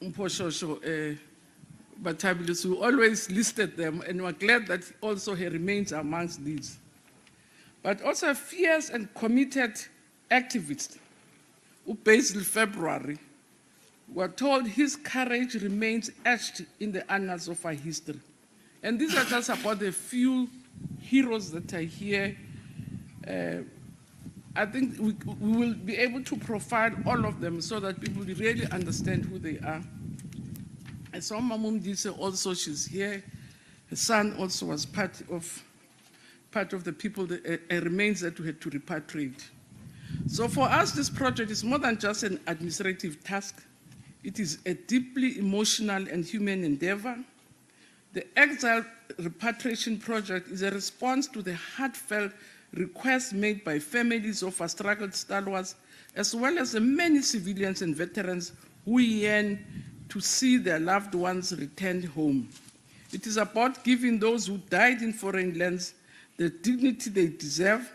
Batabilis, who always listed them, and we're glad that also he remains amongst these. But also a fierce and committed activist, who Basil February, we're told his courage remains etched in the annals of our history. And these are just about the few heroes that are here. I think we will be able to profile all of them so that people really understand who they are. I saw Mamum Dise also, she's here. Her son also was part of the people, that remains that we had to repatriate. So for us, this project is more than just an administrative task. It is a deeply emotional and human endeavor. The Exile Repatriation Project is a response to the heartfelt requests made by families of our struggled stalwarts, as well as the many civilians and veterans who yearn to see their loved ones returned home. It is about giving those who died in foreign lands the dignity they deserve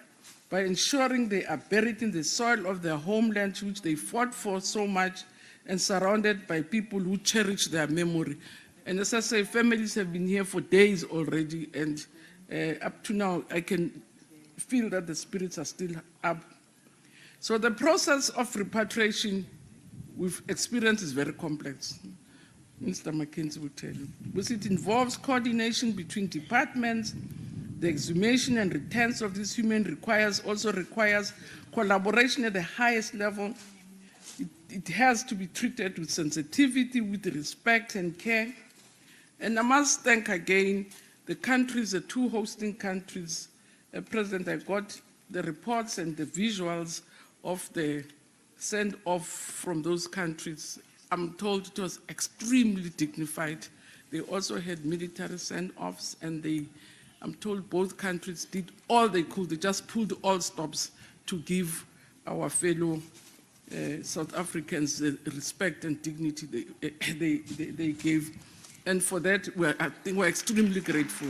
by ensuring they are buried in the soil of their homeland, which they fought for so much, and surrounded by people who cherish their memory. And as I say, families have been here for days already, and up to now, I can feel that the spirits are still up. So the process of repatriation we've experienced is very complex. Mr. McKenzie will tell you. Because it involves coordination between departments. The exhumation and returns of this human also requires collaboration at the highest level. It has to be treated with sensitivity, with respect and care. And I must thank again the countries, the two hosting countries. President, I got the reports and the visuals of the send-off from those countries. I'm told it was extremely dignified. They also had military send-offs, and I'm told both countries did all they could. They just pulled all stops to give our fellow South Africans the respect and dignity they gave. And for that, I think we're extremely grateful.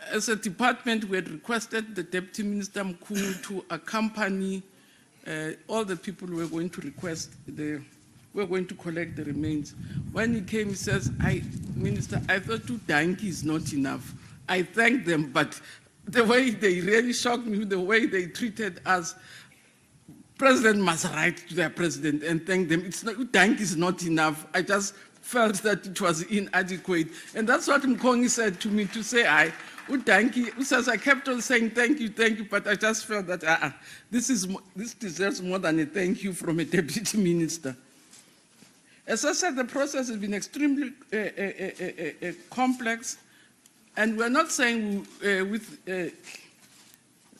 As a department, we had requested the Deputy Minister Mkulu to accompany all the people who were going to we're going to collect the remains. When he came, he says, Minister, I thought 2 donkeys is not enough. I thanked them, but the way they really shocked me, the way they treated us, President must write to their president and thank them. It's not, 2 donkeys is not enough. I just felt that it was inadequate. And that's what Mkongi said to me, to say, Udanki, says I kept on saying thank you, but I just felt that this deserves more than a thank you from a deputy minister. As I said, the process has been extremely complex, and we're not saying with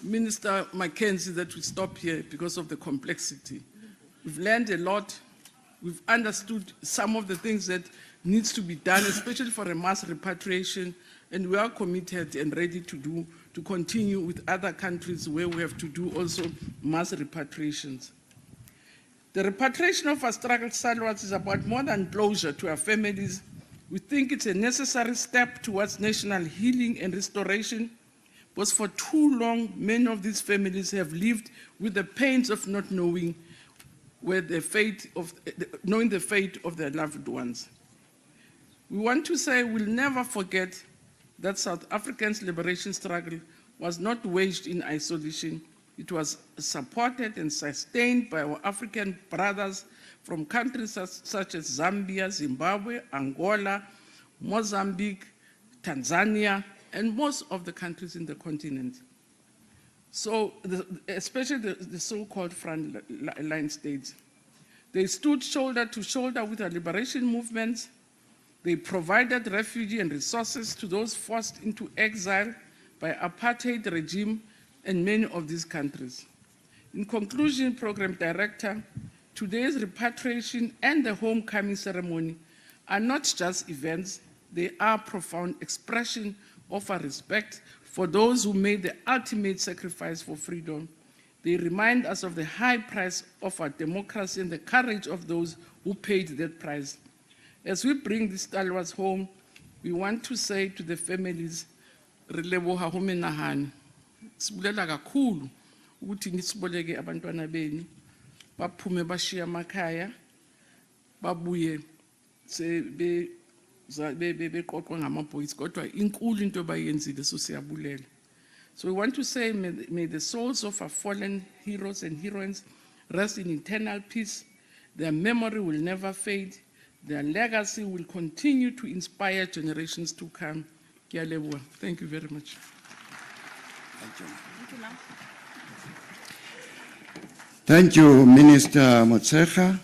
Minister McKenzie that we stop here because of the complexity. We've learned a lot. We've understood some of the things that needs to be done, especially for a mass repatriation. And we are committed and ready to continue with other countries where we have to do also mass repatriations. The repatriation of our struggled stalwarts is about more than closure to our families. We think it's a necessary step towards national healing and restoration, because for too long, many of these families have lived with the pains of not knowing the fate of their loved ones. We want to say we'll never forget that South Africa's liberation struggle was not waged in isolation. It was supported and sustained by our African brothers from countries such as Zambia, Zimbabwe, Angola, Mozambique, Tanzania, and most of the countries in the continent. So, especially the so-called frontline states. They stood shoulder to shoulder with our liberation movements. They provided refugee and resources to those forced into exile by apartheid regime in many of these countries. In conclusion, Program Director, today's repatriation and the homecoming ceremony are not just events, they are profound expression of our respect for those who made the ultimate sacrifice for freedom. They remind us of the high price of our democracy and the courage of those who paid that price. As we bring these stalwarts home, we want to say to the families, Releboha homenahani. Sibulela kakhulu ukuthi nisiboleke abantwana benu baphume bashiya emakhaya babuye beqoqwa ngama-boys kodwa inkulu into bayenzile so siyabulela. So we want to say may the souls of our fallen heroes and heroines rest in eternal peace. Their memory will never fade. Their legacy will continue to inspire generations to come. Thank you very much. Thank you. Thank you, Minister Motshekga.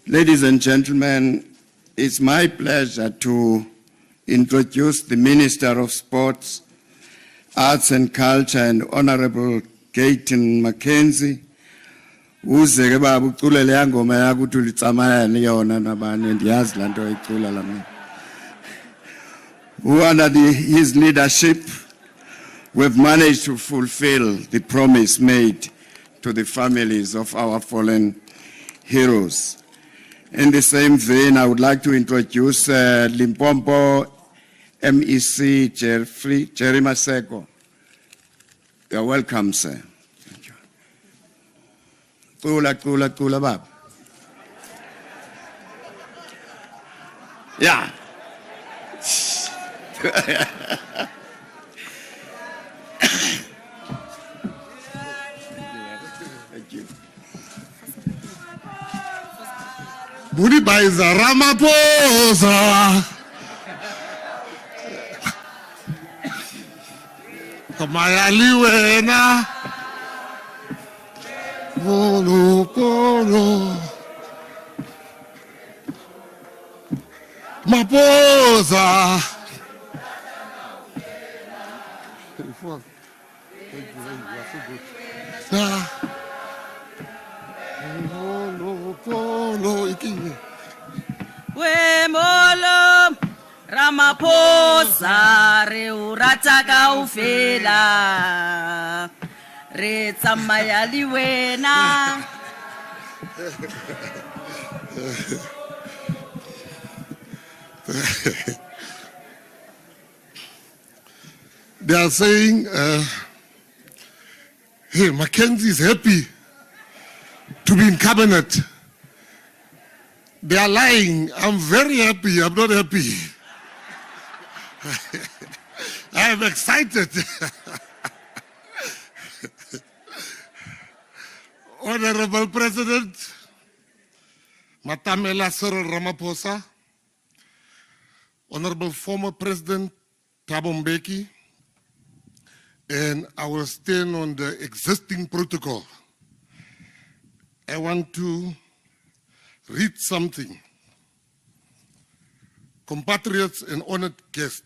Ladies and gentlemen, it's my pleasure to introduce the Minister of Sports, Arts and Culture, and Honorable Gayton McKenzie, who's the who under his leadership, we've managed to fulfill the promise made to the families of our fallen heroes. In the same vein, I would like to introduce Limpopo MEC Jerry Maseko. You're welcome, sir. Thank you. Kula, bab. Yeah. Thank you. Budi Baiza Ramaphosa. Kamayali wena. Polo, polo. Maposa. Wemolo Ramaphosa re urataka ufela re tsamaya le wena. They are saying, hey, McKenzie is happy to be in cabinet. They are lying. I'm very happy. I'm not happy. I am excited. Honorable President, Matamela Cyril Ramaphosa, Honorable former President Thabo Mbeki, and I will stand on the existing protocol. I want to read something. Compatriots and honored guests,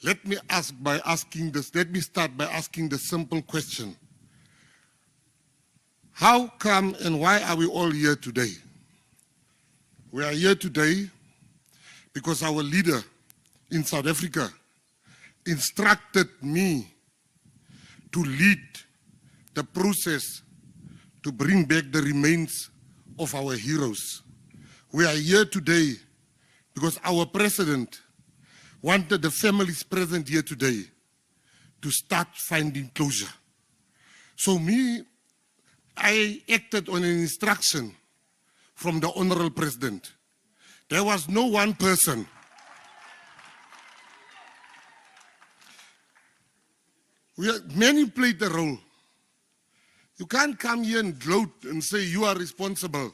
let me start by asking the simple question. How come and why are we all here today? We are here today because our leader in South Africa instructed me to lead the process to bring back the remains of our heroes. We are here today because our president wanted the families present here today to start finding closure. So I acted on an instruction from the Honorable President. There was no one person. Many played the role. You can't come here and gloat and say you are responsible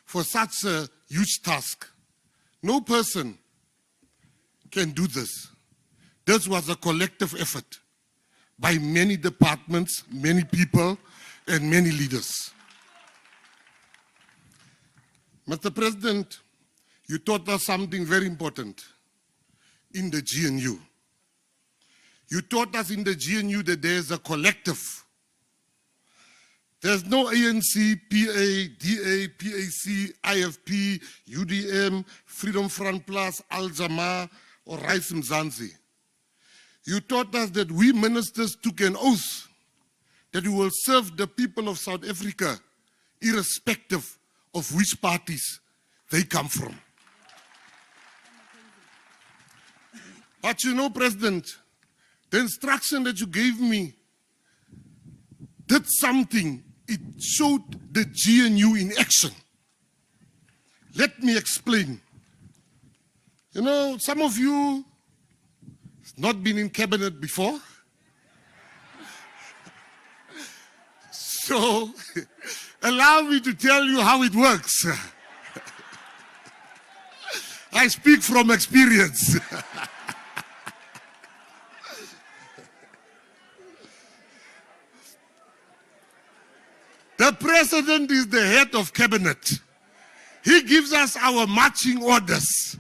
for such a huge task. No person can do this. This was a collective effort by many departments, many people, and many leaders. Mr. President, you taught us something very important in the GNU. You taught us in the GNU that there is a collective. There's no ANC, PA, DA, PAC, IFP, UDM, Freedom Front Plus, Al-Jamaa, or Rise Mzansi. You taught us that we ministers took an oath that we will serve the people of South Africa irrespective of which parties they come from. But you know, President, the instruction that you gave me did something it showed the GNU in action. Let me explain. You know, some of you have not been in cabinet before. So, allow me to tell you how it works. I speak from experience. The president is the head of cabinet. He gives us our marching orders,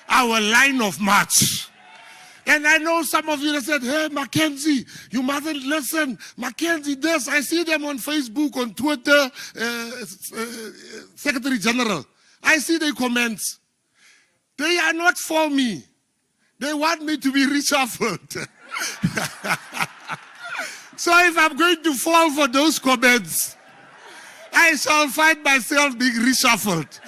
our line of march. And I know some of you that said, hey, McKenzie, you mustn't listen. McKenzie does. I see them on Facebook, on Twitter, Secretary General. I see their comments. They are not for me. They want me to be reshuffled. So if I'm going to fall for those comments, I shall find myself being reshuffled.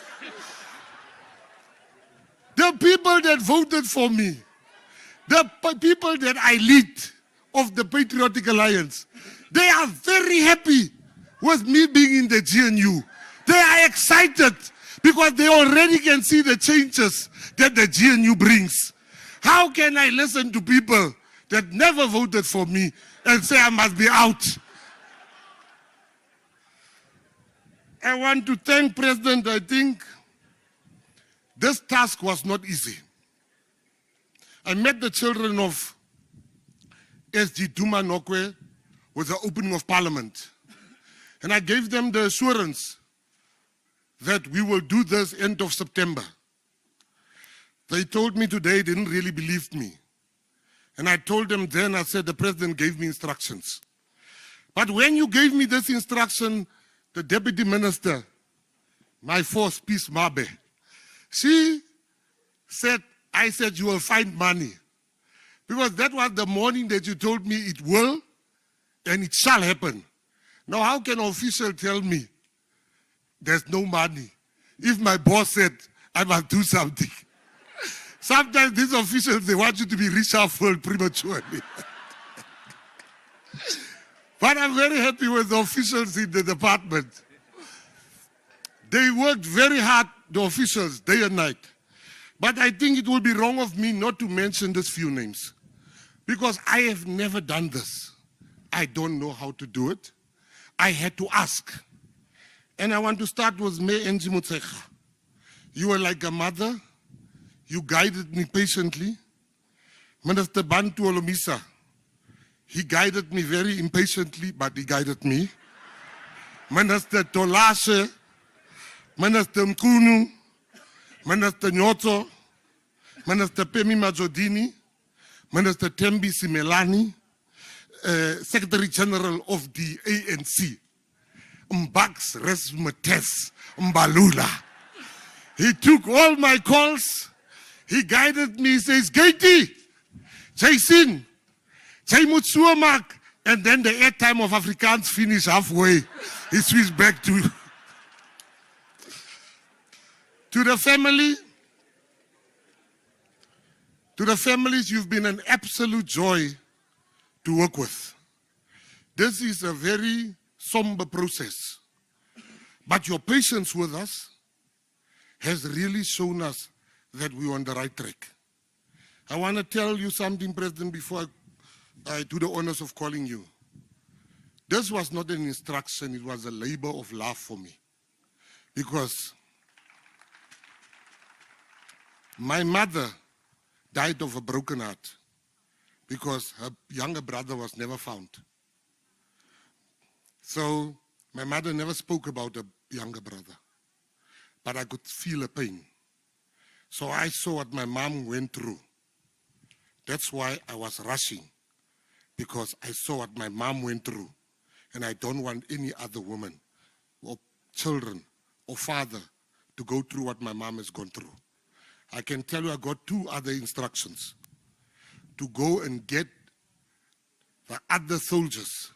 The people that voted for me, the people that I lead of the Patriotic Alliance, they are very happy with me being in the GNU. They are excited because they already can see the changes that the GNU brings. How can I listen to people that never voted for me and say I must be out? I want to thank President. I think this task was not easy. I met the children of SG Duma Nokwe with the opening of Parliament. And I gave them the assurance that we will do this end of September. They told me today they didn't really believe me. And I told them then, I said, the president gave me instructions. But when you gave me this instruction, the deputy minister, my force, Peace Mabe, she said, I said, you will find money. Because that was the morning that you told me it will and it shall happen. Now, how can an official tell me there's no money if my boss said I must do something? Sometimes these officials, they want you to be reshuffled prematurely. But I'm very happy with the officials in the department. They worked very hard, the officials, day and night. But I think it would be wrong of me not to mention these few names. Because I have never done this. I don't know how to do it. I had to ask. And I want to start with McKenzie Motshekga. You were like a mother. You guided me patiently. Minister Bantu Olomisa, he guided me very impatiently, but he guided me. Minister Tolashe, Minister Mkunu, Minister Nyoto, Minister Pemi Majodini, Minister Tembi Simelani, Secretary General of the ANC, Mbax Resmates Mbalula. He took all my calls. He guided me. He says, Gaty, Jason, Jaimutsuamak, and then the airtime of Afrikaans finished halfway. He switched back to the family. To the families, you've been an absolute joy to work with. This is a very somber process. But your patience with us has really shown us that we're on the right track. I want to tell you something, President, before I do the honors of calling you. This was not an instruction, it was a labor of love for me. Because my mother died of a broken heart because her younger brother was never found. So my mother never spoke about a younger brother, but I could feel a pain. So I saw what my mom went through. That's why I was rushing, because I saw what my mom went through, and I don't want any other woman or children or father to go through what my mom has gone through. I can tell you I got 2 other instructions: to go and get the other soldiers.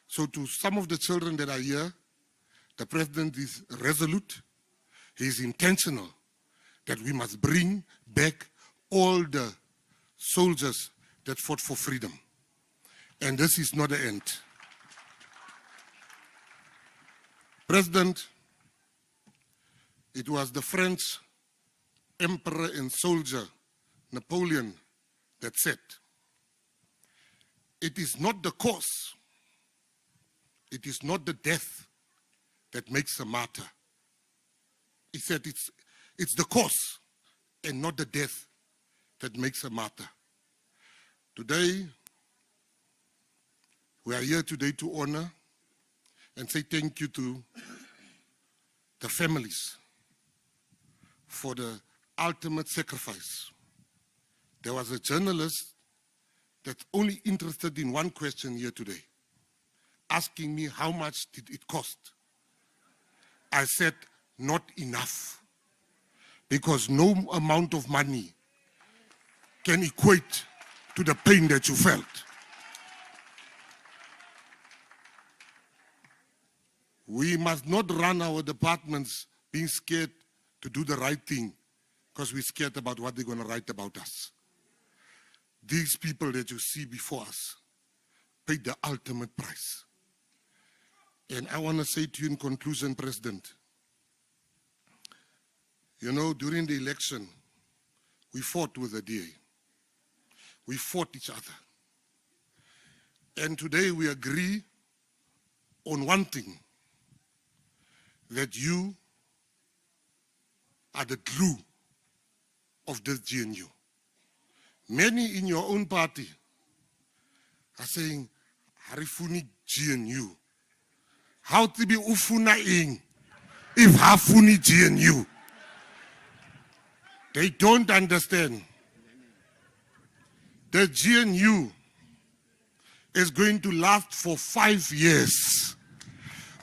So to some of the children that are here, the president is resolute, he is intentional that we must bring back all the soldiers that fought for freedom. And this is not the end. President, it was the French emperor and soldier, Napoleon, that said, it is not the cause, it is not the death that makes a martyr. He said it's the cause and not the death that makes a martyr. Today, we are here today to honor and say thank you to the families for the ultimate sacrifice. There was a journalist that's only interested in one question here today, asking me how much did it cost. I said, not enough, because no amount of money can equate to the pain that you felt. We must not run our departments being scared to do the right thing because we're scared about what they're going to write about us. These people that you see before us paid the ultimate price. And I want to say to you in conclusion, President, you know, during the election, we fought with the DA. We fought each other. And today we agree on one thing, that you are the glue of this GNU. Many in your own party are saying, Harifuni GNU. How to be ufuna ing if hafuni GNU? They don't understand. The GNU is going to last for 5 years.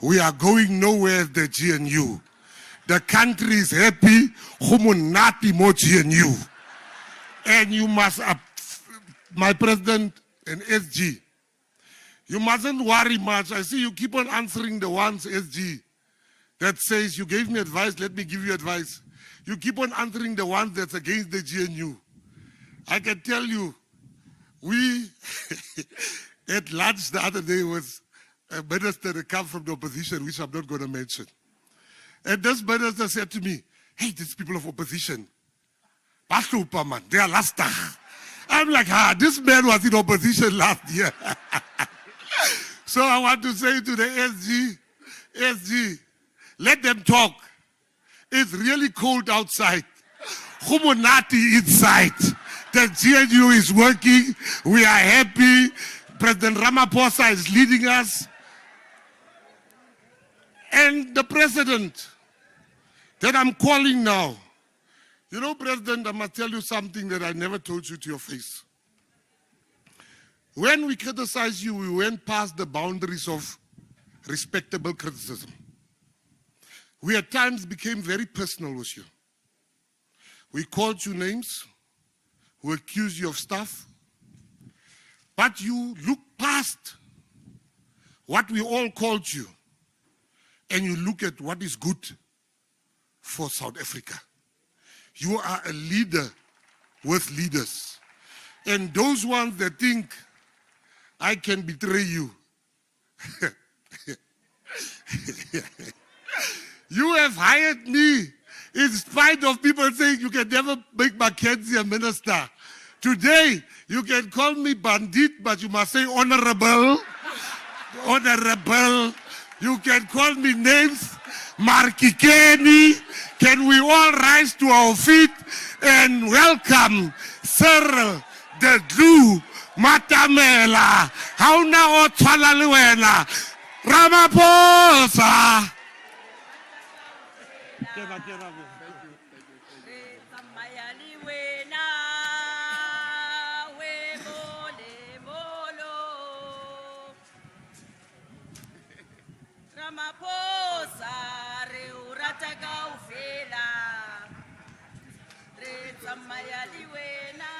We are going nowhere as the GNU. The country is happy, humunati mo GNU. And you must, my president and SG, you mustn't worry much. I see you keep on answering the ones, SG, that says, you gave me advice, let me give you advice. You keep on answering the ones that's against the GNU. I can tell you, we, at lunch the other day was a minister that come from the opposition, which I'm not going to mention. And this minister said to me, hey, these people of opposition, they are last time. I'm like, this man was in opposition last year. So I want to say to the SG, let them talk. It's really cold outside. Humunati inside. The GNU is working. We are happy. President Ramaphosa is leading us. And the president that I'm calling now, you know, President, I must tell you something that I never told you to your face. When we criticized you, we went past the boundaries of respectable criticism. We at times became very personal with you. We called you names. We accused you of stuff. But you looked past what we all called you, and you look at what is good for South Africa. You are a leader with leaders. And those ones that think I can betray you, you have hired me in spite of people saying you can never make McKenzie a minister. Today, you can call me bandit, but you must say honorable. Honorable. You can call me names. Markikeni. Can we all rise to our feet and welcome Cyril the Glue Matamela. Hauna otwala liwena. Ramaphosa. Ramaphosa, re urataka ufela, re tsamaya le wena.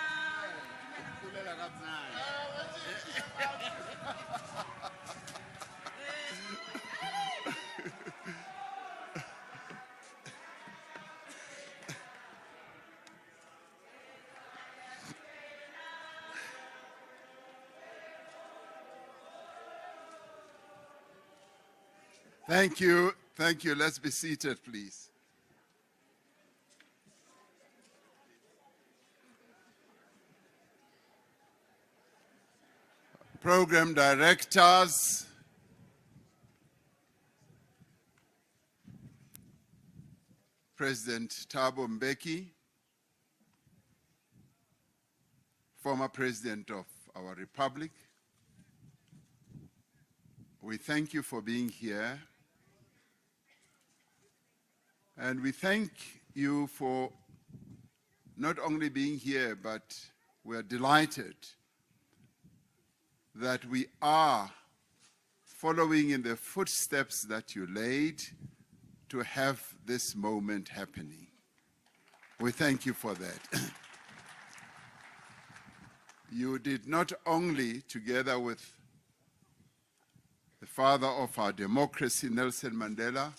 Thank you. Thank you. Let's be seated, please. Program directors, President Thabo Mbeki, former president of our republic, we thank you for being here. And we thank you for not only being here, but we are delighted that we are following in the footsteps that you laid to have this moment happening. We thank you for that. You did not only, together with the father of our democracy, Nelson Mandela,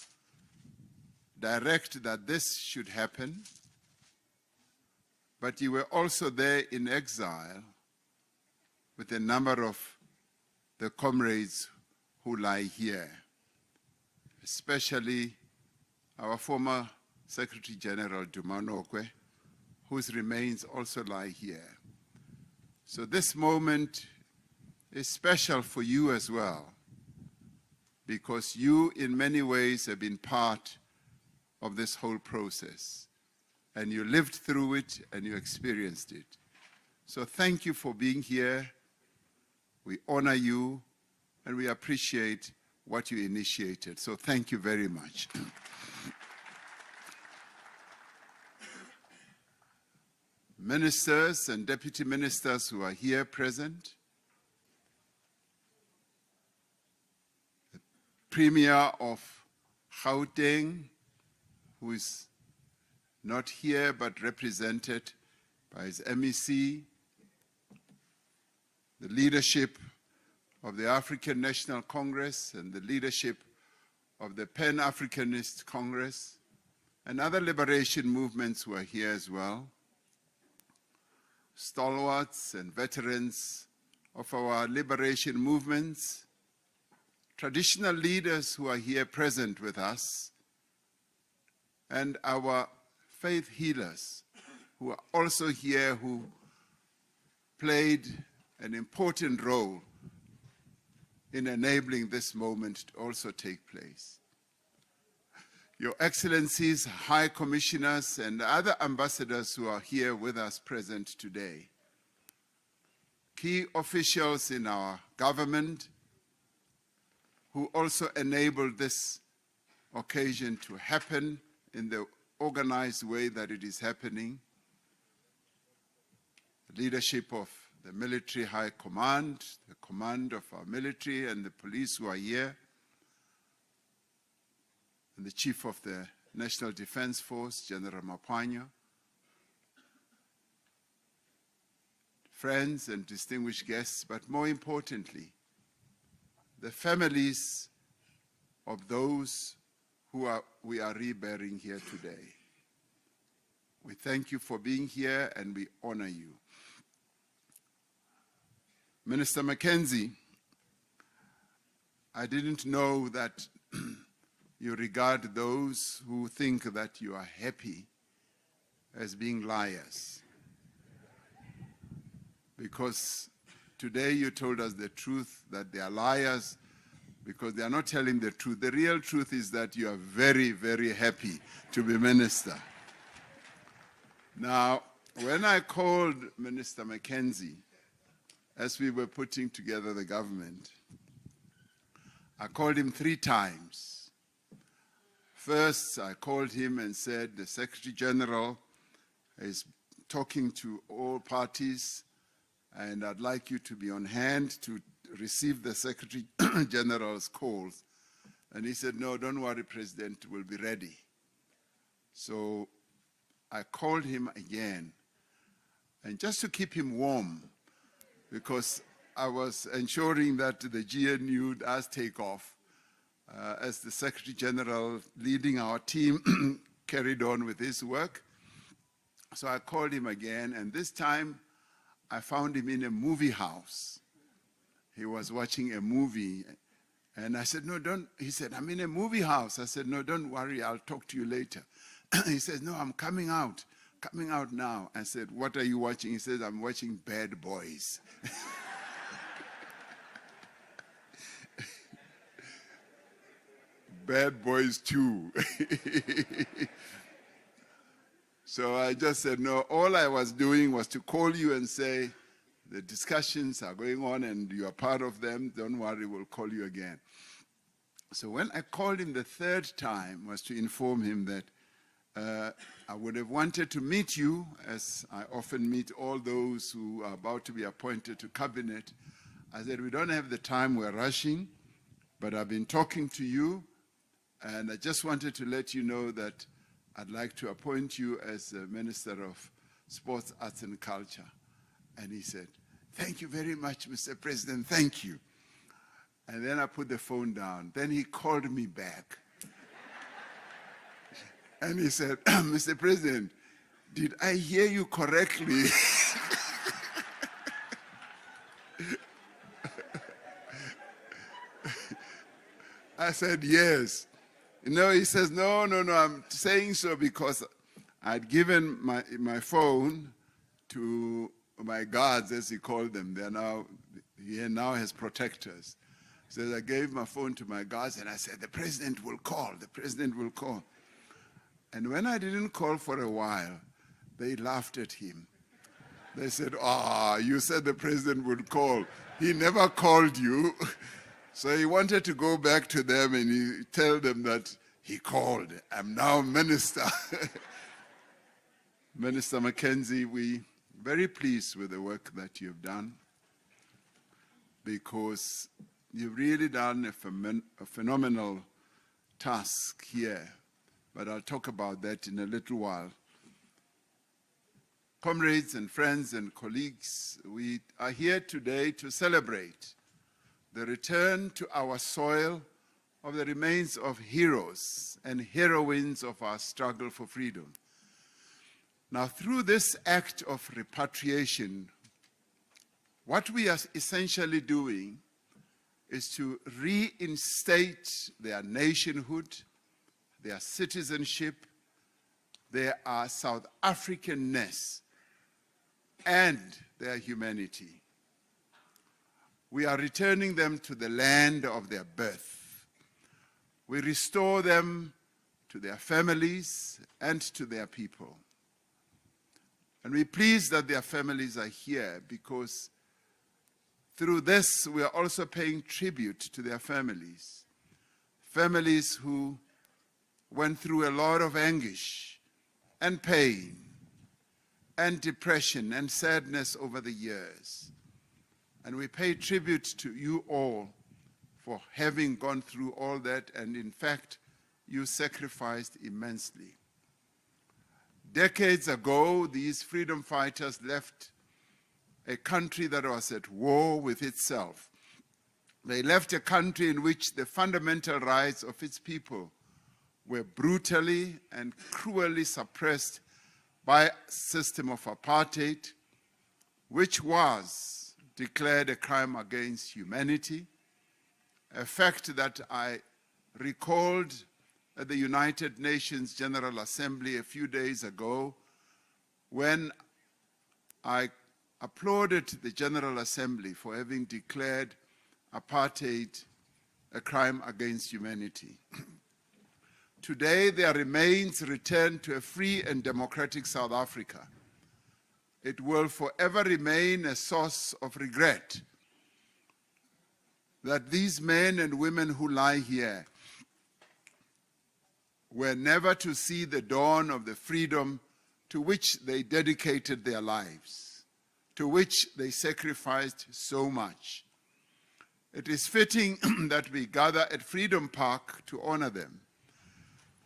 direct that this should happen, but you were also there in exile with a number of the comrades who lie here, especially our former Secretary General Dumanokwe, whose remains also lie here. So this moment is special for you as well, because you in many ways have been part of this whole process, and you lived through it and you experienced it. So thank you for being here. We honor you and we appreciate what you initiated. So thank you very much. Ministers and deputy ministers who are here present, the Premier of Gauteng, who is not here but represented by his MEC, the leadership of the African National Congress and the leadership of the Pan-Africanist Congress, and other liberation movements who are here as well, stalwarts and veterans of our liberation movements, traditional leaders who are here present with us, and our faith healers who are also here, who played an important role in enabling this moment to also take place. Your Excellencies, High Commissioners, and other ambassadors who are here with us present today, key officials in our government who also enabled this occasion to happen in the organized way that it is happening, the leadership of the Military High Command, the command of our military and the police who are here, and the Chief of the National Defense Force, General Mapanya, friends and distinguished guests, but more importantly, the families of those who we are reburying here today. We thank you for being here and we honor you. Minister McKenzie, I didn't know that you regard those who think that you are happy as being liars. Because today you told us the truth, that they are liars because they are not telling the truth. The real truth is that you are very, very happy to be minister. Now, when I called Minister McKenzie, as we were putting together the government, I called him 3 times. First, I called him and said, the Secretary General is talking to all parties, and I'd like you to be on hand to receive the Secretary General's calls. And he said, no, don't worry, President, we'll be ready. So I called him again, and just to keep him warm, because I was ensuring that the GNU does take off, as the Secretary General leading our team carried on with his work. So I called him again, and this time I found him in a movie house. He was watching a movie, And I said, no, don't. He said, I'm in a movie house. I said, no, don't worry, I'll talk to you later. He says, no, I'm coming out now. I said, what are you watching? He says, I'm watching Bad Boys. Bad Boys 2. So I just said, no, all I was doing was to call you and say, the discussions are going on and you are part of them. Don't worry, we'll call you again. So when I called him the third time was to inform him that I would have wanted to meet you, as I often meet all those who are about to be appointed to cabinet. I said, we don't have the time, we're rushing, but I've been talking to you, and I just wanted to let you know that I'd like to appoint you as the Minister of Sports, Arts and Culture. And he said, thank you very much, Mr. President, thank you. And then I put the phone down. Then he called me back. And he said, Mr. President, did I hear you correctly? I said, yes. No, he says, no, I'm saying so because I'd given my phone to my guards, as he called them. He now has protectors. He says, I gave my phone to my guards and I said, the president will call, the president will call. And when I didn't call for a while, they laughed at him. They said, you said the president would call. He never called you. So he wanted to go back to them and he tell them that he called. I'm now minister. Minister McKenzie, we're very pleased with the work that you've done because you've really done a phenomenal task here. But I'll talk about that in a little while. Comrades and friends and colleagues, we are here today to celebrate the return to our soil of the remains of heroes and heroines of our struggle for freedom. Now, through this act of repatriation, what we are essentially doing is to reinstate their nationhood, their citizenship, their South Africanness, and their humanity. We are returning them to the land of their birth. We restore them to their families and to their people. And we're pleased that their families are here because through this we are also paying tribute to their families. Families who went through a lot of anguish and pain and depression and sadness over the years. And we pay tribute to you all for having gone through all that, and in fact, you sacrificed immensely. Decades ago, these freedom fighters left a country that was at war with itself. They left a country in which the fundamental rights of its people were brutally and cruelly suppressed by a system of apartheid, which was declared a crime against humanity, a fact that I recalled at the United Nations General Assembly a few days ago when I applauded the General Assembly for having declared apartheid a crime against humanity. Today, their remains return to a free and democratic South Africa. It will forever remain a source of regret that these men and women who lie here were never to see the dawn of the freedom to which they dedicated their lives, to which they sacrificed so much. It is fitting that we gather at Freedom Park to honor them,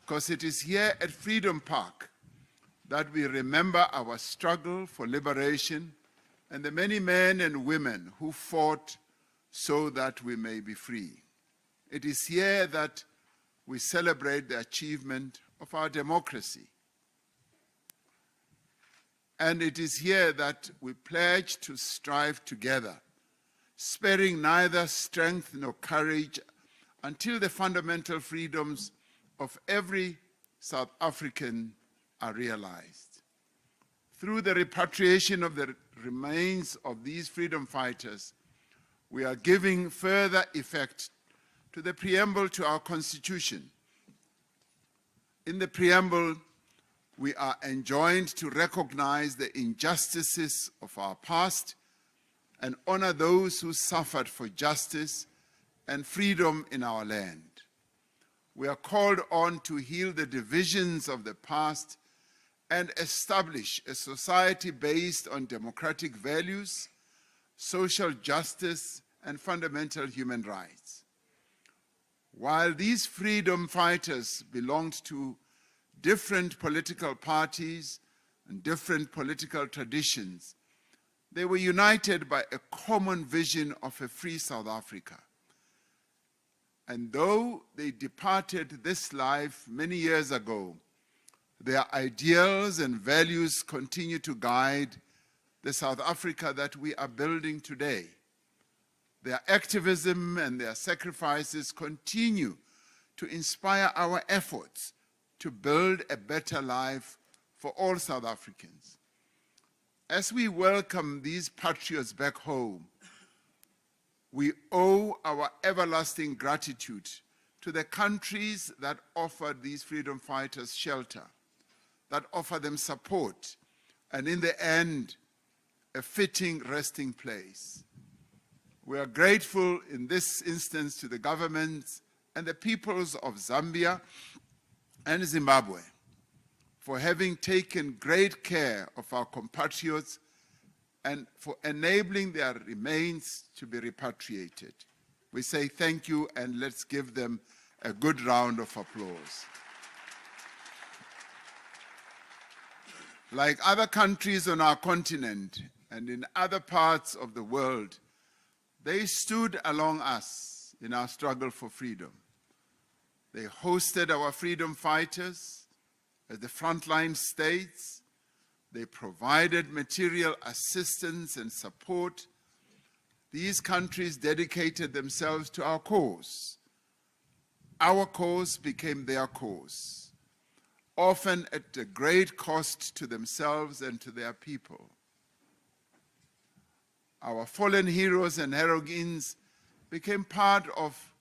because it is here at Freedom Park that we remember our struggle for liberation and the many men and women who fought so that we may be free. It is here that we celebrate the achievement of our democracy. And it is here that we pledge to strive together, sparing neither strength nor courage until the fundamental freedoms of every South African are realized. Through the repatriation of the remains of these freedom fighters, we are giving further effect to the preamble to our Constitution. In the preamble, we are enjoined to recognize the injustices of our past and honor those who suffered for justice and freedom in our land. We are called on to heal the divisions of the past and establish a society based on democratic values, social justice, and fundamental human rights. While these freedom fighters belonged to different political parties and different political traditions, they were united by a common vision of a free South Africa. And though they departed this life many years ago, their ideals and values continue to guide the South Africa that we are building today. Their activism and their sacrifices continue to inspire our efforts to build a better life for all South Africans. As we welcome these patriots back home, we owe our everlasting gratitude to the countries that offered these freedom fighters shelter, that offer them support, and in the end, a fitting resting place. We are grateful in this instance to the governments and the peoples of Zambia and Zimbabwe for having taken great care of our compatriots and for enabling their remains to be repatriated. We say thank you, and let's give them a good round of applause. Like other countries on our continent and in other parts of the world, they stood along us in our struggle for freedom. They hosted our freedom fighters at the frontline states. They provided material assistance and support. These countries dedicated themselves to our cause. Our cause became their cause, often at a great cost to themselves and to their people. Our fallen heroes and heroines became part of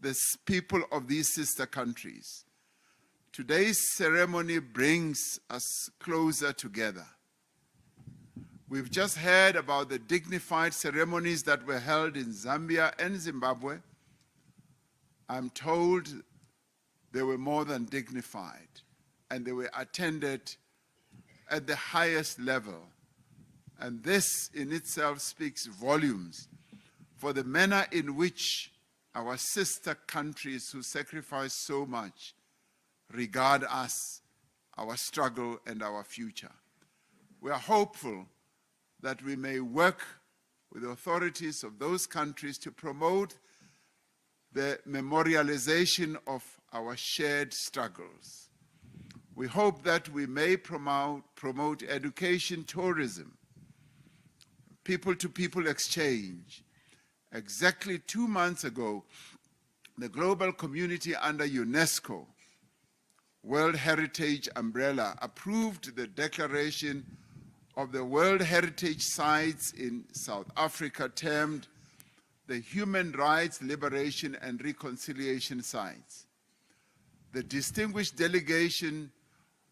the people of these sister countries. Today's ceremony brings us closer together. We've just heard about the dignified ceremonies that were held in Zambia and Zimbabwe. I'm told they were more than dignified, and they were attended at the highest level. And this in itself speaks volumes for the manner in which our sister countries who sacrifice so much regard us, our struggle, and our future. We are hopeful that we may work with the authorities of those countries to promote the memorialization of our shared struggles. We hope that we may promote education, tourism, people-to-people exchange. Exactly 2 months ago, the global community under UNESCO World Heritage umbrella approved the declaration of the World Heritage Sites in South Africa termed the Human Rights, Liberation and Reconciliation Sites. The distinguished delegation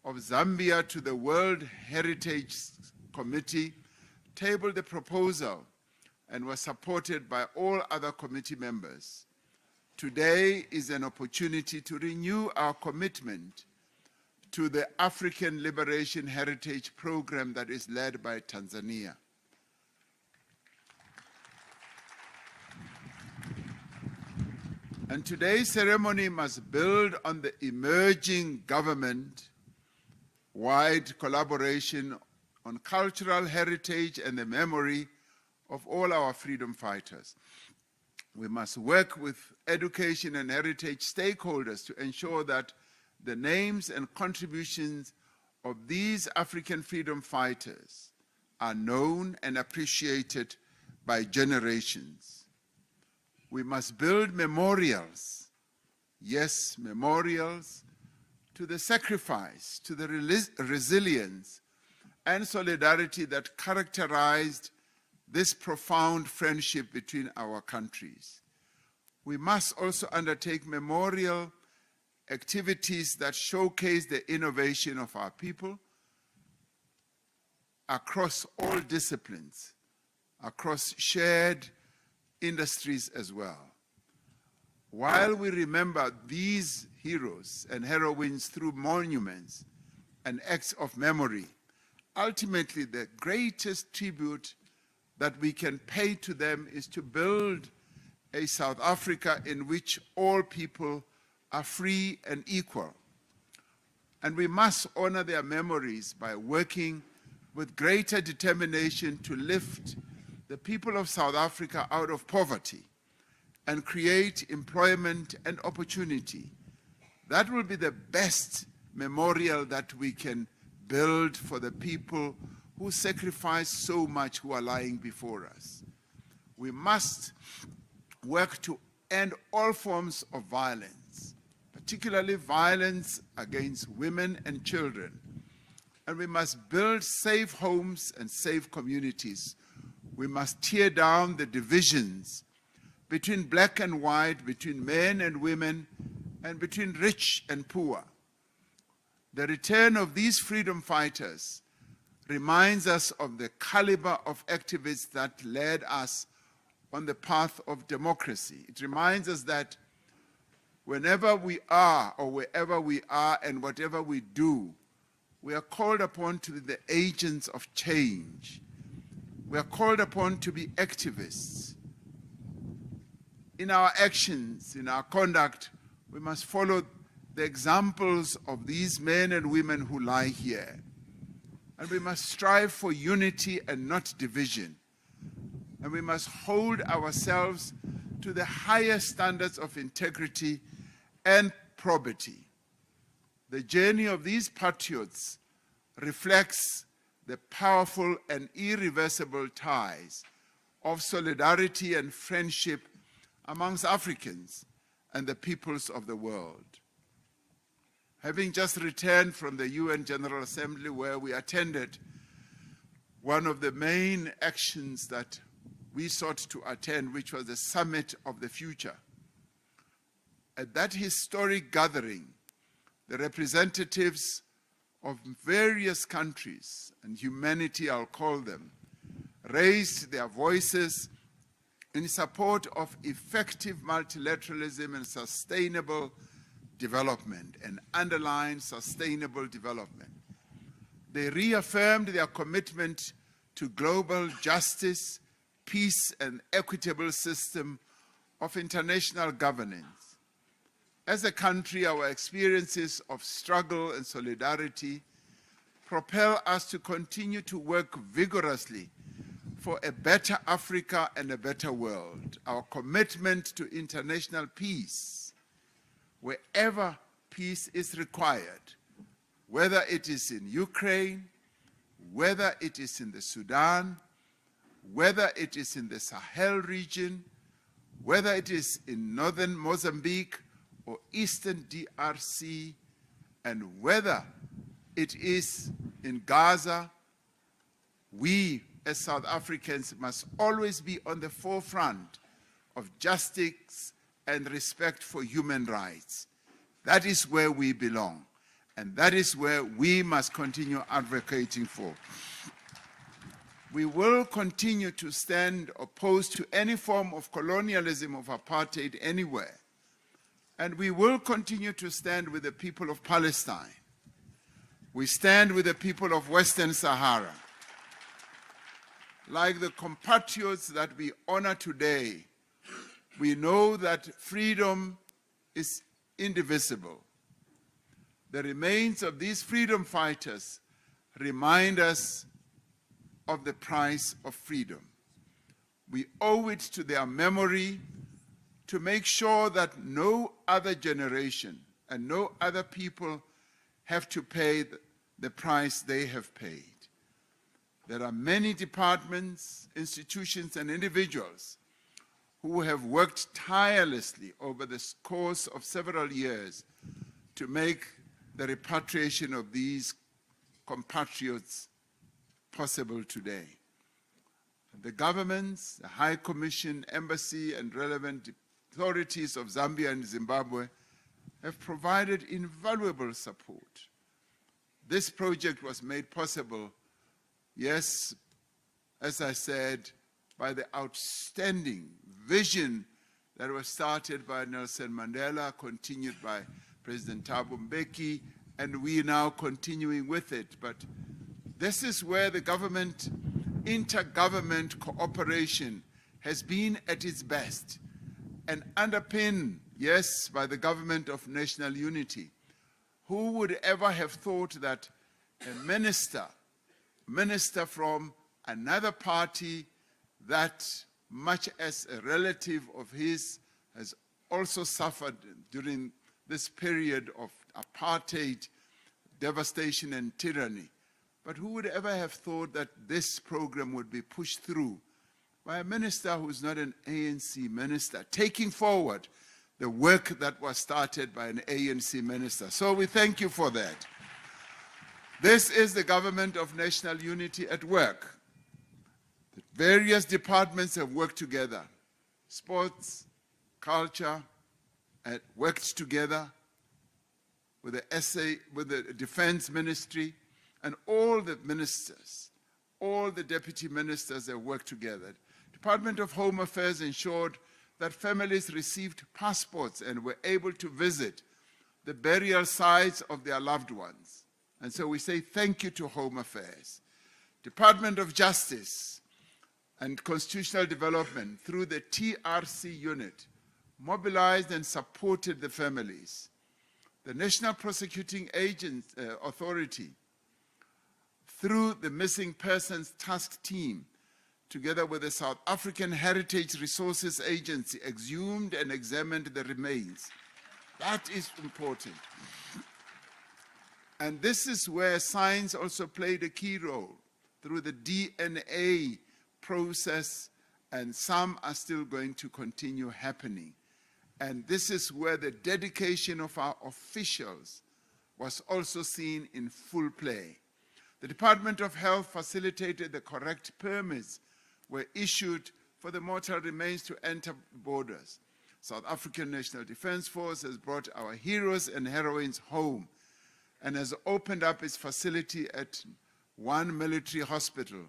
of Zambia to the World Heritage Committee tabled the proposal and was supported by all other committee members. Today is an opportunity to renew our commitment to the African Liberation Heritage Program that is led by Tanzania. And today's ceremony must build on the emerging government-wide collaboration on cultural heritage and the memory of all our freedom fighters. We must work with education and heritage stakeholders to ensure that the names and contributions of these African freedom fighters are known and appreciated by generations. We must build memorials, yes, memorials, to the sacrifice, to the resilience and solidarity that characterized this profound friendship between our countries. We must also undertake memorial activities that showcase the innovation of our people across all disciplines, across shared industries as well. While we remember these heroes and heroines through monuments and acts of memory, ultimately the greatest tribute that we can pay to them is to build a South Africa in which all people are free and equal. And we must honor their memories by working with greater determination to lift the people of South Africa out of poverty and create employment and opportunity. That will be the best memorial that we can build for the people who sacrifice so much, who are lying before us. We must work to end all forms of violence, particularly violence against women and children. And we must build safe homes and safe communities. We must tear down the divisions between black and white, between men and women, and between rich and poor. The return of these freedom fighters reminds us of the caliber of activists that led us on the path of democracy. It reminds us that whenever we are or wherever we are and whatever we do, we are called upon to be the agents of change. We are called upon to be activists. In our actions, in our conduct, we must follow the examples of these men and women who lie here. And we must strive for unity and not division. And we must hold ourselves to the highest standards of integrity and probity. The journey of these patriots reflects the powerful and irreversible ties of solidarity and friendship amongst Africans and the peoples of the world. Having just returned from the UN General Assembly, where we attended one of the main actions that we sought to attend, which was the Summit of the Future. At that historic gathering, the representatives of various countries and humanity, I'll call them, raised their voices in support of effective multilateralism and sustainable development and underlined sustainable development. They reaffirmed their commitment to global justice, peace, and equitable system of international governance. As a country, our experiences of struggle and solidarity propel us to continue to work vigorously for a better Africa and a better world. Our commitment to international peace, wherever peace is required, whether it is in Ukraine, whether it is in the Sudan, whether it is in the Sahel region, whether it is in northern Mozambique or eastern DRC, and whether it is in Gaza, we as South Africans must always be on the forefront of justice and respect for human rights. That is where we belong, and that is where we must continue advocating for. We will continue to stand opposed to any form of colonialism, of apartheid anywhere. And we will continue to stand with the people of Palestine. We stand with the people of Western Sahara. Like the compatriots that we honor today, we know that freedom is indivisible. The remains of these freedom fighters remind us of the price of freedom. We owe it to their memory to make sure that no other generation and no other people have to pay the price they have paid. There are many departments, institutions, and individuals who have worked tirelessly over the course of several years to make the repatriation of these compatriots possible today. The governments, the High Commission, Embassy, and relevant authorities of Zambia and Zimbabwe have provided invaluable support. This project was made possible, yes, as I said, by the outstanding vision that was started by Nelson Mandela, continued by President Thabo Mbeki, and we are now continuing with it. But this is where the government, intergovernment cooperation has been at its best and underpinned, yes, by the government of national unity. Who would ever have thought that a minister from another party that, much as a relative of his, has also suffered during this period of apartheid, devastation and tyranny. But who would ever have thought that this program would be pushed through by a minister who's not an ANC minister, taking forward the work that was started by an ANC minister. So we thank you for that. This is the government of national unity at work. The various departments have worked together. Sports, culture, worked together with the Defense Ministry, and all the ministers, all the deputy ministers have worked together. Department of Home Affairs ensured that families received passports and were able to visit the burial sites of their loved ones. And so we say thank you to Home Affairs. Department of Justice and Constitutional Development, through the TRC unit, mobilized and supported the families. The National Prosecuting Authority, through the Missing Persons Task Team, together with the South African Heritage Resources Agency, exhumed and examined the remains. That is important. And this is where science also played a key role through the DNA process, and some are still going to continue happening. And this is where the dedication of our officials was also seen in full play. The Department of Health facilitated the correct permits were issued for the mortal remains to enter borders. South African National Defense Force has brought our heroes and heroines home and has opened up its facility at one military hospital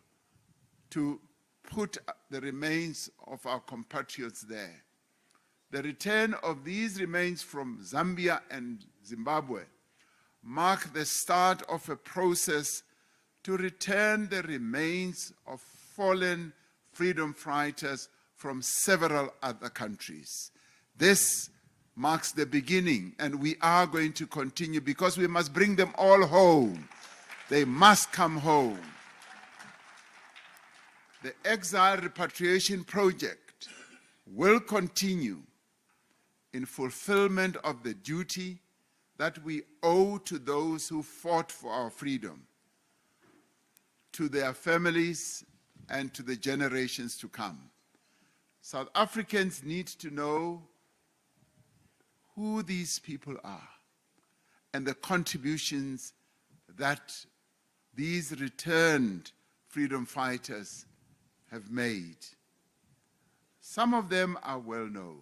to put the remains of our compatriots there. The return of these remains from Zambia and Zimbabwe mark the start of a process to return the remains of fallen freedom fighters from several other countries. This marks the beginning, and we are going to continue because we must bring them all home. They must come home. The Exile Repatriation Project will continue in fulfillment of the duty that we owe to those who fought for our freedom, to their families, and to the generations to come. South Africans need to know who these people are and the contributions that these returned freedom fighters have made. Some of them are well known.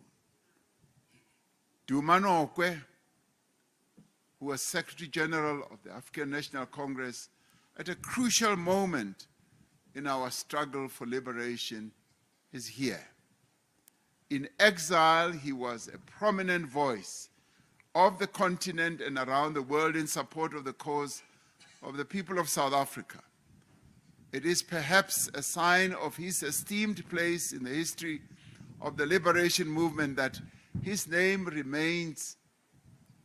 Duma Nokwe, who was Secretary General of the African National Congress at a crucial moment in our struggle for liberation, is here. In exile, he was a prominent voice of the continent and around the world in support of the cause of the people of South Africa. It is perhaps a sign of his esteemed place in the history of the liberation movement that his name remains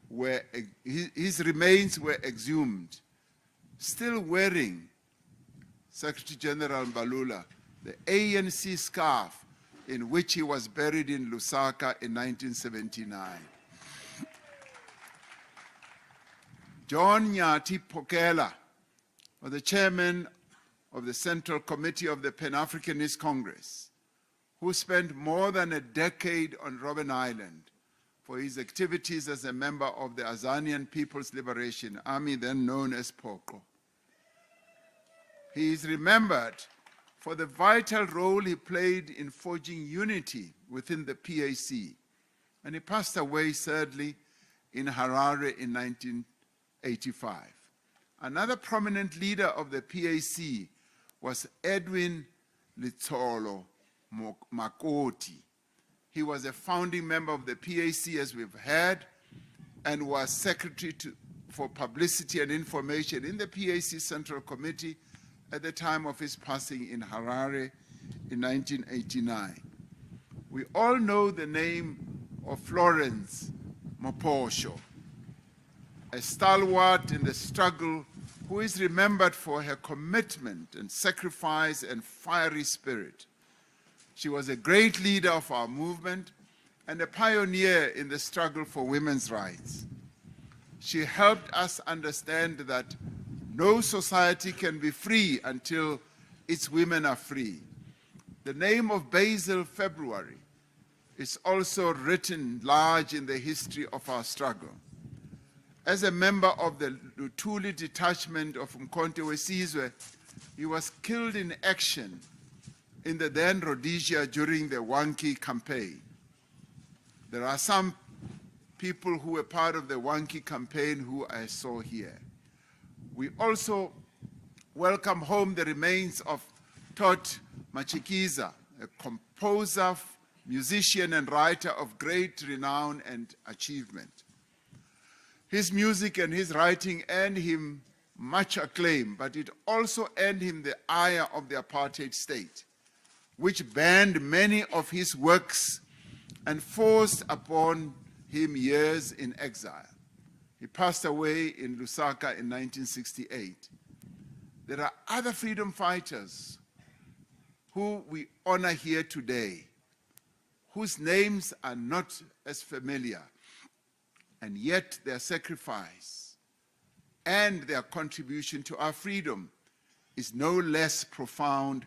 where his remains were exhumed, still wearing, Secretary General Mbalula, the ANC scarf in which he was buried in Lusaka in 1979. John Nyati Pokela was the chairman of the Central Committee of the Pan-Africanist Congress, who spent more than a decade on Robben Island for his activities as a member of the Azanian People's Liberation Army, then known as POCO. He is remembered for the vital role he played in forging unity within the PAC, and he passed away sadly in Harare in 1985. Another prominent leader of the PAC was Edwin Litsolo Makoti. He was a founding member of the PAC, as we've heard, and was secretary for publicity and information in the PAC Central Committee at the time of his passing in Harare in 1989. We all know the name of Florence Moposho, a stalwart in the struggle who is remembered for her commitment and sacrifice and fiery spirit. She was a great leader of our movement and a pioneer in the struggle for women's rights. She helped us understand that no society can be free until its women are free. The name of Basil February is also written large in the history of our struggle. As a member of the Lutuli detachment of Mkhonto Wesizwe, he was killed in action in the then Rhodesia during the Wankie campaign. There are some people who were part of the Wankie campaign who I saw here. We also welcome home the remains of Tot Machikiza, a composer, musician, and writer of great renown and achievement. His music and his writing earned him much acclaim, but it also earned him the ire of the apartheid state, which banned many of his works and forced upon him years in exile. He passed away in Lusaka in 1968. There are other freedom fighters who we honor here today, whose names are not as familiar, and yet their sacrifice and their contribution to our freedom is no less profound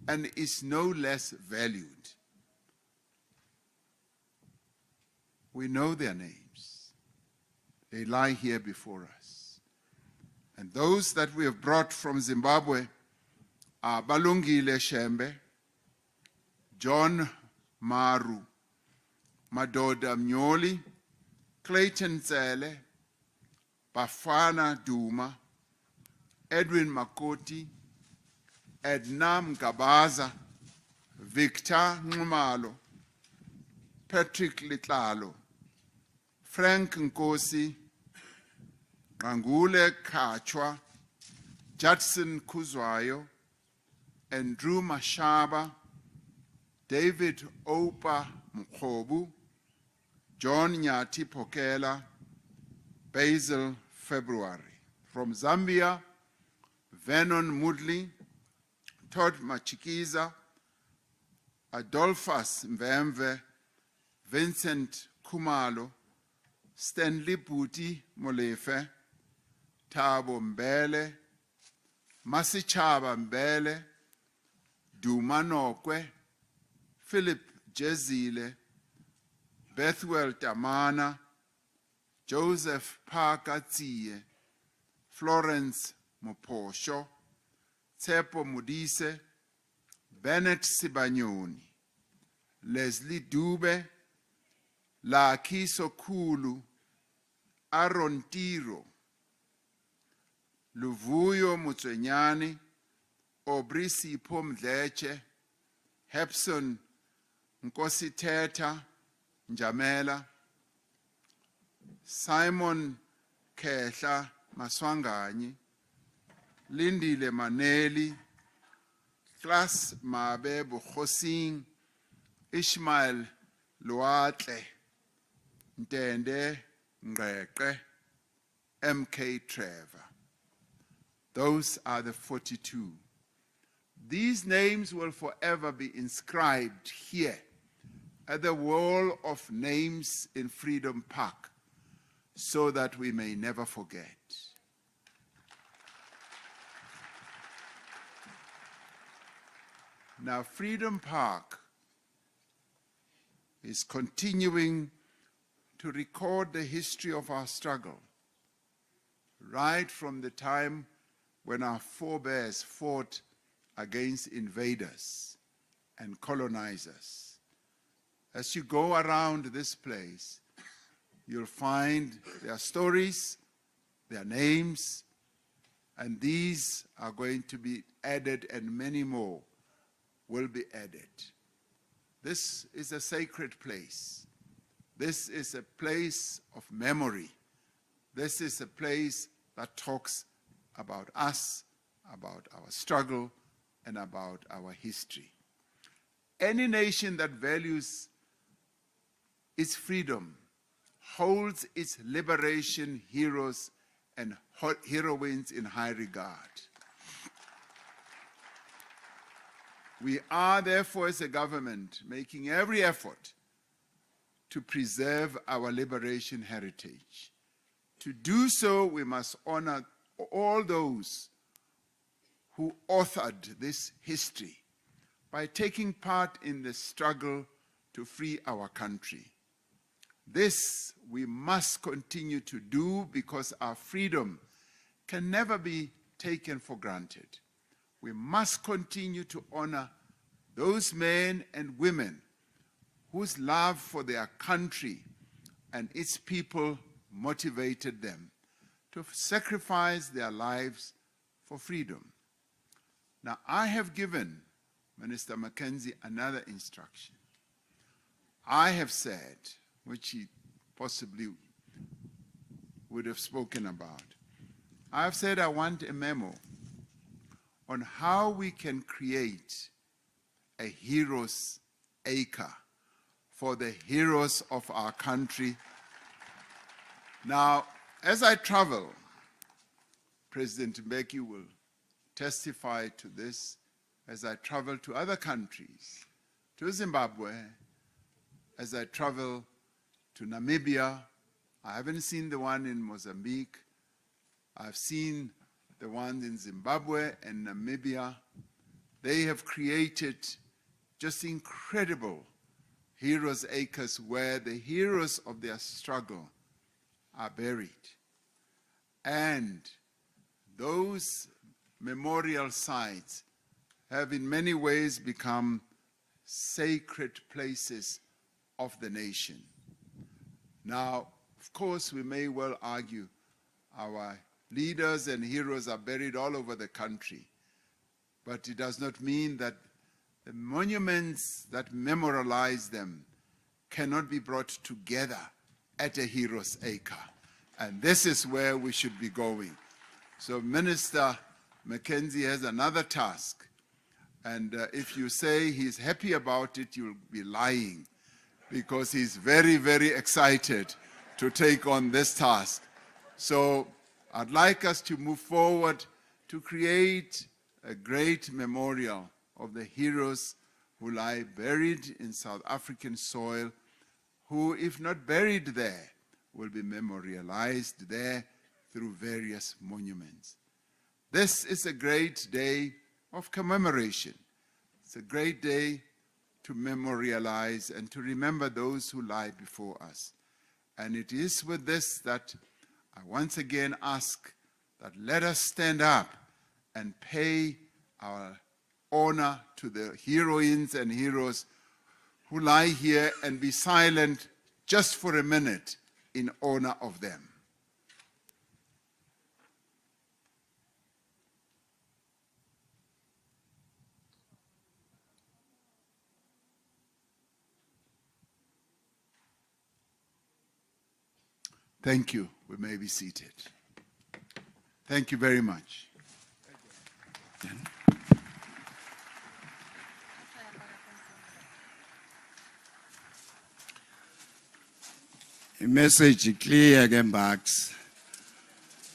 and is no less valued. We know their names. They lie here before us. And those that we have brought from Zimbabwe are Balungile Shembe, John Maru, Madoda Mnyoli, Clayton Zele, Bafana Duma, Edwin Makoti, Edna Mgabaza, Victor Nxumalo, Patrick Litlalo, Frank Nkosi, Ngangule Kachwa, Judson Kuzwayo, Andrew Mashaba, David Opa Mkhobu, John Nyati Pokela, Basil February. From Zambia, Vernon Mudley, Todd Machikiza, Adolphus Mvemve, Vincent Kumalo, Stanley Buti Molefe, Thabo Mbele, Masichaba Mbele, Duma Nokwe, Philip Jezile, Bethwell Tamana, Joseph Parker Tsiye, Florence Moposho, Tsepo Mudise, Bennett Sibanyoni, Leslie Dube, Lakiso Kulu, Aaron Tiro, Luvuyo Mutsenyani, Obrisi Pomdleche, Hepson Nkositeta Njamela, Simon Kehla Maswanganyi, Lindile Maneli, Klas Mabe Bukhosing, Ishmael Luatle, Ntende Ngqeqe, MK Trevor. Those are the 42. These names will forever be inscribed here at the wall of names in Freedom Park, so that we may never forget. Now, Freedom Park is continuing to record the history of our struggle, right from the time when our forebears fought against invaders and colonizers. As you go around this place, you'll find their stories, their names, and these are going to be added, and many more will be added. This is a sacred place. This is a place of memory. This is a place that talks about us, about our struggle, and about our history. Any nation that values its freedom holds its liberation heroes and heroines in high regard. We are therefore, as a government, making every effort to preserve our liberation heritage. To do so, we must honor all those who authored this history by taking part in the struggle to free our country. This we must continue to do because our freedom can never be taken for granted. We must continue to honor those men and women whose love for their country and its people motivated them to sacrifice their lives for freedom. Now, I have given Minister McKenzie another instruction. I have said, which he possibly would have spoken about, I have said I want a memo on how we can create a heroes' acre for the heroes of our country. Now, as I travel, President Mbeki will testify to this, as I travel to other countries, to Zimbabwe, as I travel to Namibia. I haven't seen the one in Mozambique. I've seen the ones in Zimbabwe and Namibia. They have created just incredible heroes' acres where the heroes of their struggle are buried. And those memorial sites have in many ways become sacred places of the nation. Now, of course, we may well argue our leaders and heroes are buried all over the country, but it does not mean that the monuments that memorialize them cannot be brought together at a hero's acre. And this is where we should be going. So Minister McKenzie has another task. And if you say he's happy about it, you'll be lying, because he's very, very excited to take on this task. So I'd like us to move forward to create a great memorial of the heroes who lie buried in South African soil, who, if not buried there, will be memorialized there through various monuments. This is a great day of commemoration. It's a great day to memorialize and to remember those who lie before us. And it is with this that I once again ask that let us stand up and pay our honor to the heroines and heroes who lie here, and be silent just for a minute in honor of them. Thank you. We may be seated. Thank you very much. Message clear ke Mbax.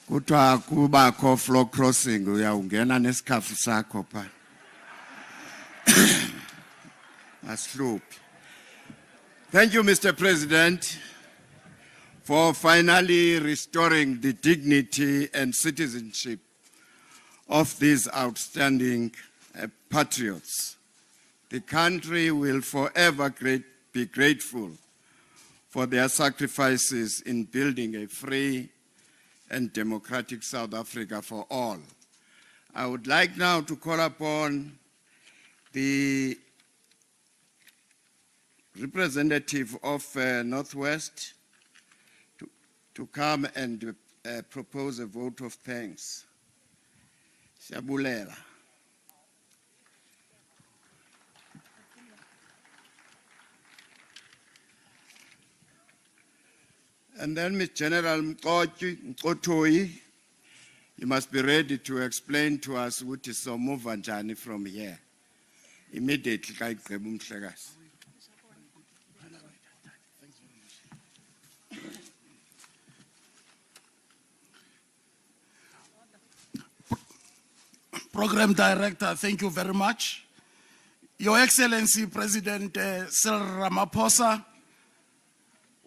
Kuthiwa kubakho floor crossing, uyawungena nesikhafu sakho pha. Asihluphi. Thank you, Mr. President, for finally restoring the dignity and citizenship of these outstanding patriots. The country will forever be grateful for their sacrifices in building a free and democratic South Africa for all. I would like now to call upon the representative of Northwest to come and propose a vote of thanks. Siyabulela. And then Ms. General Mqotoi, you must be ready to explain to us what is so move njani from here. Immediately, xa igqiba umhlekazi. Program Director, thank you very much. Your Excellency, President Cyril Ramaphosa,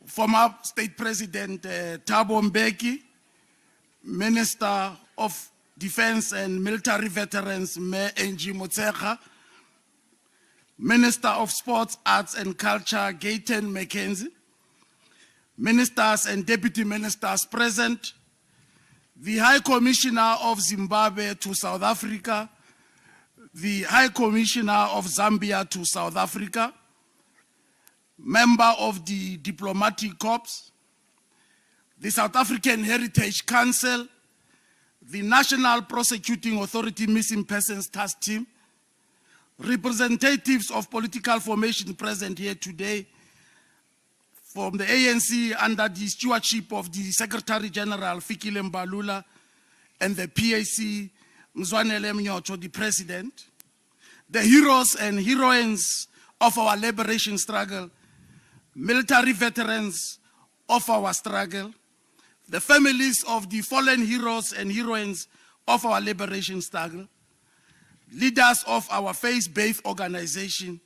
former State President Thabo Mbeki, Minister of Defense and Military Veterans, Me Angie Motshekga, Minister of Sports, Arts and Culture, Gayton McKenzie, Ministers and Deputy Ministers present, the High Commissioner of Zimbabwe to South Africa, the High Commissioner of Zambia to South Africa, member of the Diplomatic Corps, the South African Heritage Council, the National Prosecuting Authority Missing Persons Task Team, representatives of political formation present here today, from the ANC under the stewardship of the Secretary General Fikile Mbalula and the PAC Mzwanele Mnyocho, the President, the heroes and heroines of our liberation struggle, military veterans of our struggle, the families of the fallen heroes and heroines of our liberation struggle, leaders of our faith-based organization,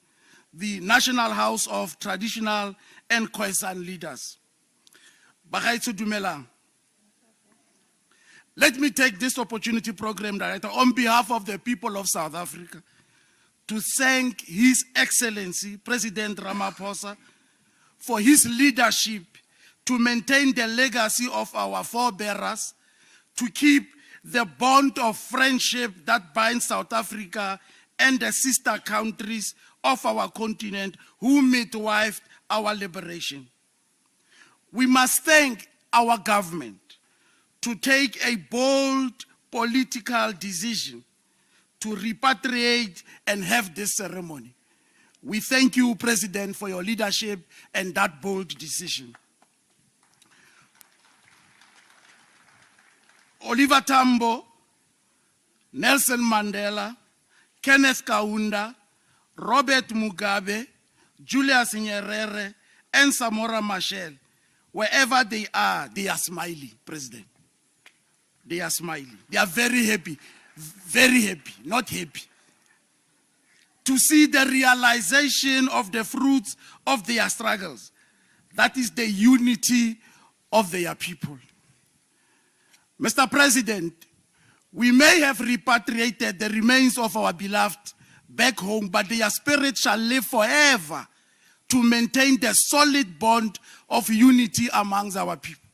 the National House of Traditional and Khoisan Leaders. Bagaetsho dumelang. Let me take this opportunity, Program Director, on behalf of the people of South Africa, to thank His Excellency, President Ramaphosa, for his leadership to maintain the legacy of our forebearers, to keep the bond of friendship that binds South Africa and the sister countries of our continent who midwifed our liberation. We must thank our government to take a bold political decision to repatriate and have this ceremony. We thank you, President, for your leadership and that bold decision. Oliver Tambo, Nelson Mandela, Kenneth Kaunda, Robert Mugabe, Julius Nyerere, and Samora Machel, wherever they are smiling, President. They are smiling. They are very happy, not happy, to see the realization of the fruits of their struggles. That is the unity of their people. Mr. President, we may have repatriated the remains of our beloved back home, but their spirit shall live forever to maintain the solid bond of unity amongst our people.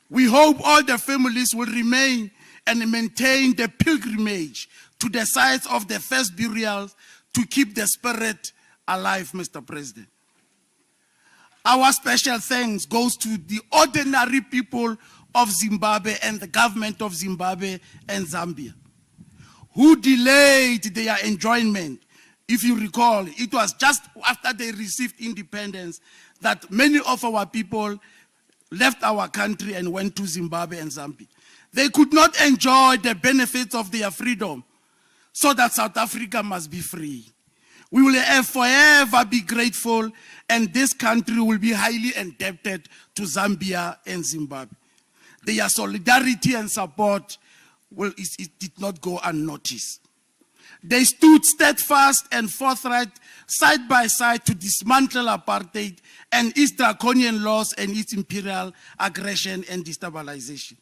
We hope all the families will remain and maintain the pilgrimage to the sites of the first burials to keep the spirit alive, Mr. President. Our special thanks goes to the ordinary people of Zimbabwe and the government of Zimbabwe and Zambia, who delayed their enjoyment. If you recall, it was just after they received independence that many of our people left our country and went to Zimbabwe and Zambia. They could not enjoy the benefits of their freedom, so that South Africa must be free. We will forever be grateful, and this country will be highly indebted to Zambia and Zimbabwe. Their solidarity and support it did not go unnoticed. They stood steadfast and forthright side by side to dismantle apartheid and its draconian laws and its imperial aggression and destabilization.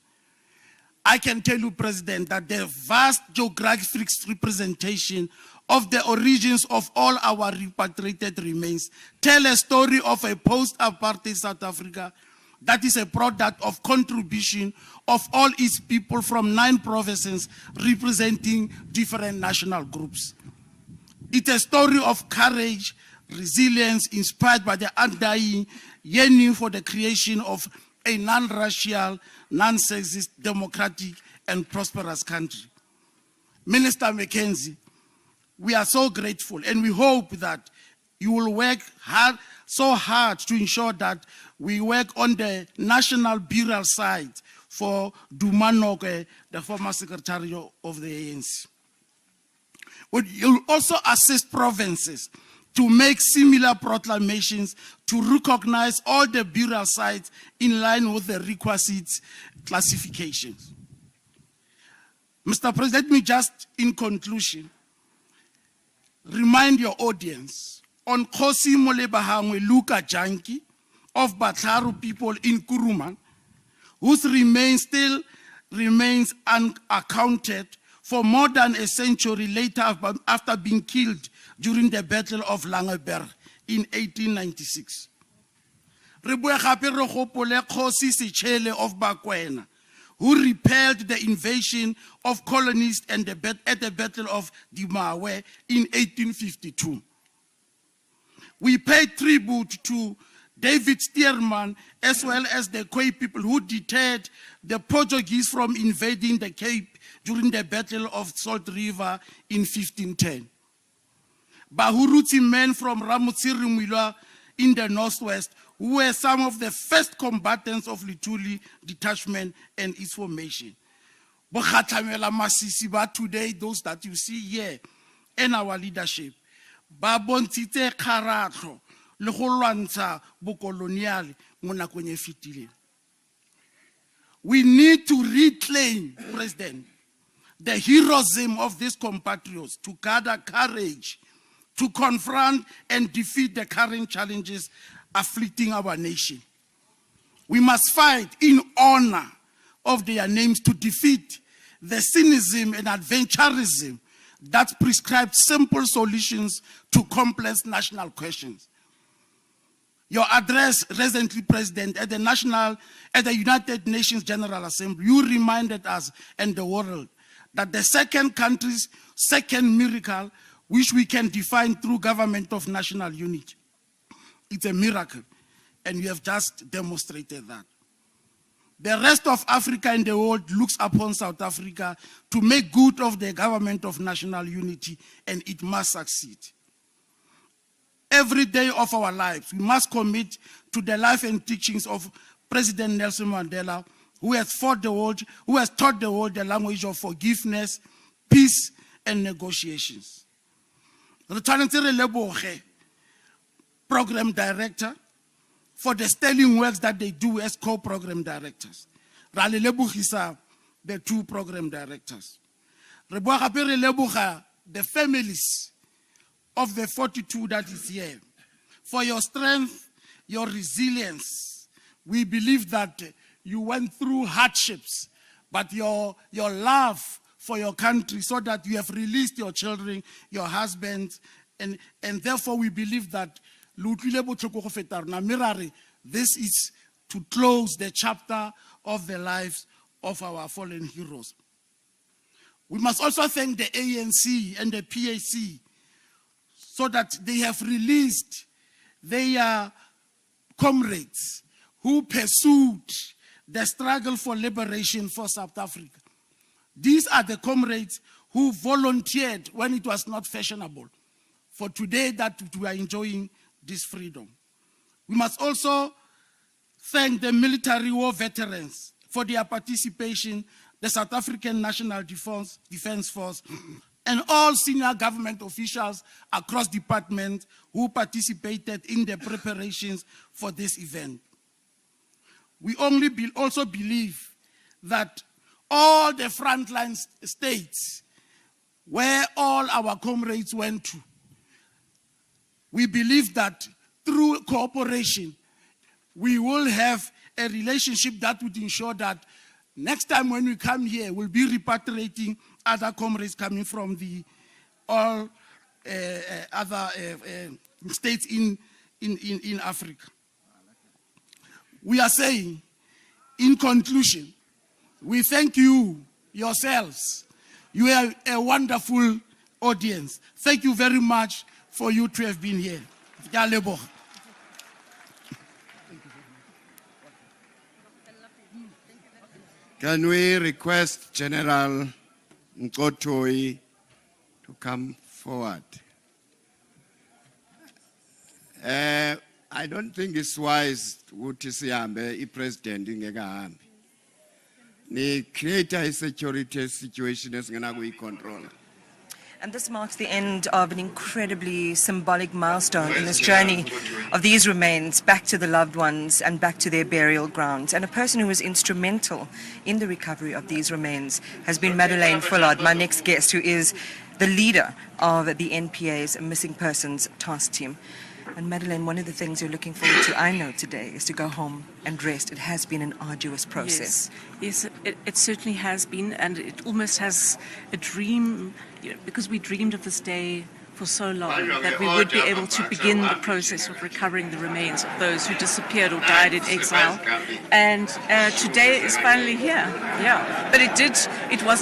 I can tell you, President, that the vast geographic representation of the origins of all our repatriated remains tell a story of a post-apartheid South Africa that is a product of contribution of all its people from 9 provinces representing different national groups. It's a story of courage, resilience, inspired by the undying yearning for the creation of a non-racial, non-sexist, democratic, and prosperous country. Minister McKenzie, we are so grateful, and we hope that you will work so hard to ensure that we work on the national burial site for Dumanoke, the former secretary of the ANC. You'll also assist provinces to make similar proclamations to recognize all the burial sites in line with the requisite classifications. Mr. President, let me just, in conclusion, remind your audience on Khosi Molebahangwe Luka Janki of Batlaru people in Kuruman, whose remains still remains unaccounted for more than a century later after being killed during the Battle of Langeberg in 1896. Re boe gape re gopole Kgosi Sechele of Bakwena, who repelled the invasion of colonists at the Battle of Dimawe in 1852. We pay tribute to David Stearman as well as the Khoi people who deterred the Portuguese from invading the Cape during the Battle of Salt River in 1510. Bahuruti men from Ramotsiri in the Northwest, who were some of the first combatants of Lituli detachment and its formation. Bokhatamela Masisi ba today, those that you see here in our leadership, ba bontite kharatlo le go lwantsha bokoloniale mo nakong e fetileng. We need to reclaim, President, the heroism of these compatriots to gather courage to confront and defeat the current challenges afflicting our nation. We must fight in honor of their names to defeat the cynicism and adventurism that prescribes simple solutions to complex national questions. Your address recently, President, at the United Nations General Assembly, you reminded us and the world that the second country's second miracle, which we can define through government of national unity, it's a miracle, and you have just demonstrated that. The rest of Africa and the world looks upon South Africa to make good of the government of national unity, and it must succeed. Every day of our lives, we must commit to the life and teachings of President Nelson Mandela, who has taught the world the language of forgiveness, peace, and negotiations. Program director, for the sterling works that they do as co-program directors. Rale lebuchisa, the 2 program directors. The families of the 42 that is here. For your strength, your resilience, we believe that you went through hardships, but your love for your country, so that you have released your children, your husbands, and therefore we believe that this is to close the chapter of the lives of our fallen heroes. We must also thank the ANC and the PAC, so that they have released their comrades who pursued the struggle for liberation for South Africa. These are the comrades who volunteered when it was not fashionable for today that we are enjoying this freedom. We must also thank the military war veterans for their participation, the South African National Defense Force, and all senior government officials across departments who participated in the preparations for this event. We also believe that all the frontline states where all our comrades went to, we believe that through cooperation, we will have a relationship that would ensure that next time when we come here, we'll be repatriating other comrades coming from the all other states in Africa. We are saying, in conclusion, we thank you yourselves. You are a wonderful audience. Thank you very much for you to have been here. Ke a leboga. Can we request General Nkotoi to come forward? I don't think it's wise ukuthi sihambe i-president ingekahambi. Ni create a security situation esingena kuyi-control. And this marks the end of an incredibly symbolic milestone in this journey of these remains back to the loved ones and back to their burial grounds. And a person who was instrumental in the recovery of these remains has been Madeleine Fullard, my next guest, who is the leader of the NPA's Missing Persons Task Team. And Madeleine, one of the things you're looking forward to, I know today, is to go home and rest. It has been an arduous process. Yes, it certainly has been, and it almost has a dream, because we dreamed of this day for so long, that we would be able to begin the process of recovering the remains of those who disappeared or died in exile. And today is finally here, yeah. But it was a